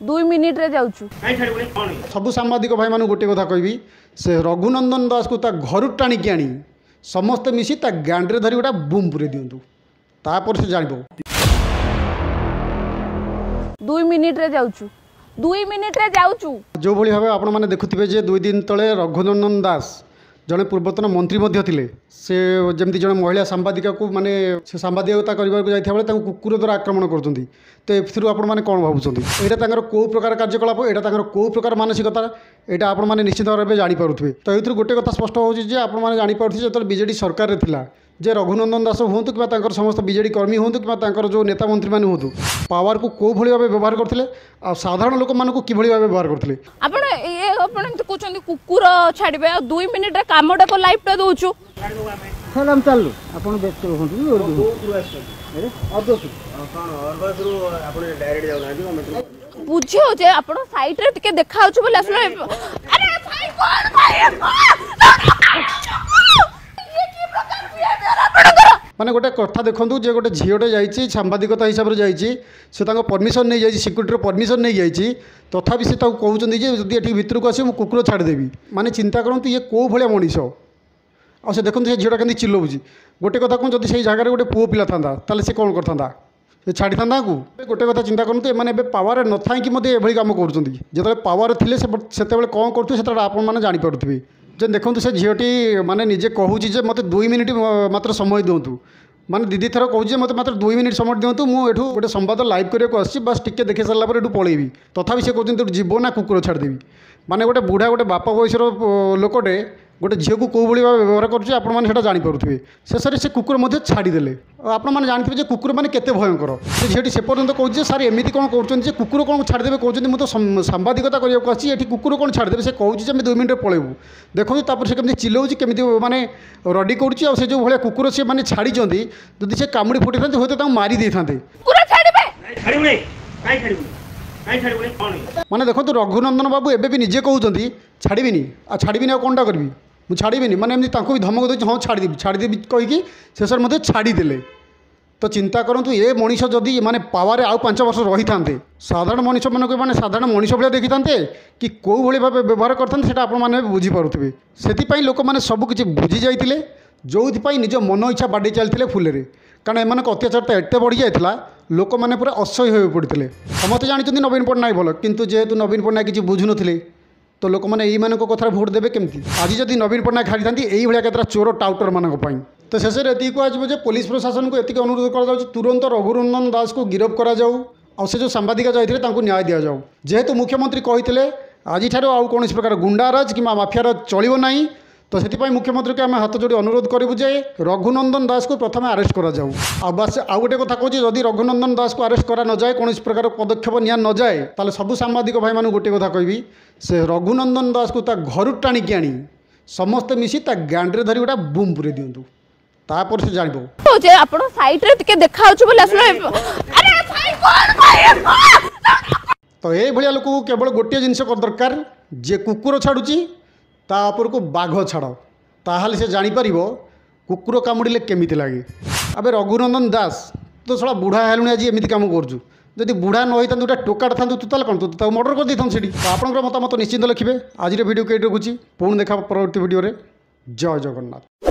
2 minute रे जाउछु सबु सांबादिक भाई मान गोटे कथा कहबी से रघुनंदन दास को ता घर टाणिकी आनी समस्ते मिसी ता गांडे धरी गोटा बुम पुरे दिंतु तापर से जानिबो 2 मिनिट रे जाउछु 2 मिनिट रे जाउछु जो भली भाबे आपण माने देखुथिबे जे 2 दिन तळे रघुनंदन दास जड़े पूर्वतन मंत्री मध्य थिले से जमती जड़े महिला सांबादिका को माने से सांबादिकता करबा को जाइथा बेले कुकुर द्वारा आक्रमण करछंती तो एथरु आपण माने कोन भाबुछंती एटा तांकर को प्रकार कार्यकलाप एटा तांकर को प्रकार मानसिकता एटा आपण माने निश्चित भाबे जानि पारुथबे तो एथरु गोटे कथा स्पष्ट होउछि जे आपण माने जानि पारुथि जे बीजेडी सरकार रे थिला जे रघुनंदन दास होंतु कि समस्त बीजेडी कर्मी होंतु कि जो नेता मंत्री मैंने होंतु पावर को कौ भाई भाव व्यवहार करते आ साधारण लोक मान कि भाव व्यवहार करते कहते कुकुर छाड़े 2 मिनिट कमटा को लाइफ टा दौचु चलू आप व्यस्त बुझे जे आप साइड रे टिके देखा बोले आसले अरे भाई कौन भाई माने गोटे कथा देखु जे गोटे झीटे जाइए सांबादिकता हिसाब से जाइए परमिशन नहीं जाइए सिक्यूरीटी परमिशन नहीं जाइए तथापि से कहते जब ये भितर को आस कुकुर छाड़देवी माने चिंता करूँ ये कौ भाया मनीष आ से देखते झीटा के चिल्लाऊँगी गोटे कथा कहूँ जब से जगह गोटे पुओ पिला था ताले से कौन करता से छाड़ी था गोटे कथा चिंता करूँ मैंने पावर न था कि कम कर पावर थे से कौन करें आप जापे जे देखो से झीटी माने निजे कहूँ मत 2 मिनिट मात्र समय दिंतु माने दीदी थर कहूँ मत मात्र 2 मिनिट समय दिंतु मुझे गोटे संवाद लाइव करने को आसी बस टिके देखे सारापर एठू पलैबी तथापि से कहते जीव ना कुकुर छाड़देवी माने गोटे बुढ़ा गोटे बापा बयसर लोकटे गोटे झील को कौ भाई भाव व्यवहार करें जापे शेष से कुकुर छाड़देले आपने जानते कुकुर मैंने केते भयंकर से झीटी से पर्यटन कहते सार एमती कौन कर कुकुर कौन छाड़देवे कहते मुझे तो सांबादिकता करने आसी ये कुकुर कौन छाड़देवे से कहूँ 2 मिनिट पलैबू देखो से कमी चिल्लाऊँ केमी माने रडी कर से जो भाया कुकुर से मैंने छाड़ी जदि से कामुड़ी फुटी था हूँ तो मारी दे था माने देखो तो रघुनंदन बाबू एबे भी निजे कहते छाड़बी आ छाड़बी कौनटा करी मुझे छाड़बी माने एमती धमक दूसरी हाँ छाड़देवी कहीकि शेष में छाड़देले तो चिंता करूँ ये मनीष जदि माने पावर आउ 5 वर्ष रही था साधारण मनीष मानक मैंने साधारण मनीष भाया देखी था कि कौ भाई भाव व्यवहार करते आपने बुझीपारे से लोक मैंने सबकि बुझी जाते जो निज मन इच्छा बाड़े चलते फुले कारण एम अत्याचार एत बढ़ी जाता लोक मैंने पूरा असह्य हो पड़ते समस्त जानते नवीन पट्टनायक भल किंतु जेहेतु नवीन पट्टनायक किसी बुझुन तो लोक मैंने यही कथा भोट देवे केमती आज जदि नवीन पट्टनायक हारी था यही केतरा चोर टाउटर मानी तो शेष में ये कह पुलिस प्रशासन को ये अनुरोध कर तुरंत रघुनंदन दास को गिरफ्त करा और से जो सांबादिका जाते न्याय दि जाऊ जेहेतु मुख्यमंत्री कहते आज आउ कौन प्रकार गुंडाराज कि माफियाराज चलो ना तो से मुख्यमंत्री को आम हाथ जोड़ी अनुरोध करूँ जे रघुनंदन दास को प्रथम आरेस्ट करा जाऊ बस आउ गोटे कथा कहूँ जदि रघुनंदन दास को आरेस्ट करा न जाए कौन प्रकार पदक्षेप नि न जाए ताले सबु सांबादिक भाई मान गोटे कथा कहबी से रघुनंदन दास को घर टाणिकी आनी समस्ते मिसी गांडे धरी गोटा बुम पुरे दिंतु तापर से जानिबो जे आपण साइड रे टिके देखाउछु बोले आसले अरे भाई कौन भाई तो ये भलिया लोक केवल गोटे जिनस दरकार जे कुकुर छाड़ुची तापर को बाघ छाड़ ताहले से जापर कुकुर कामुड़े केमिति लगे अबे रघुनंदन दास तो थोड़ा बुढ़ा हेलुणी आज एमती कम करूँ जदि बुढ़ा न होता गोटे टोकाट था तू ताल कौन तू मर्डर कर देता से आपंकर मतामत निश्चिंत लिखे आज वीडियो कई रखुच्छी पुणी देखा परवर्ती वीडियो जय जगन्नाथ।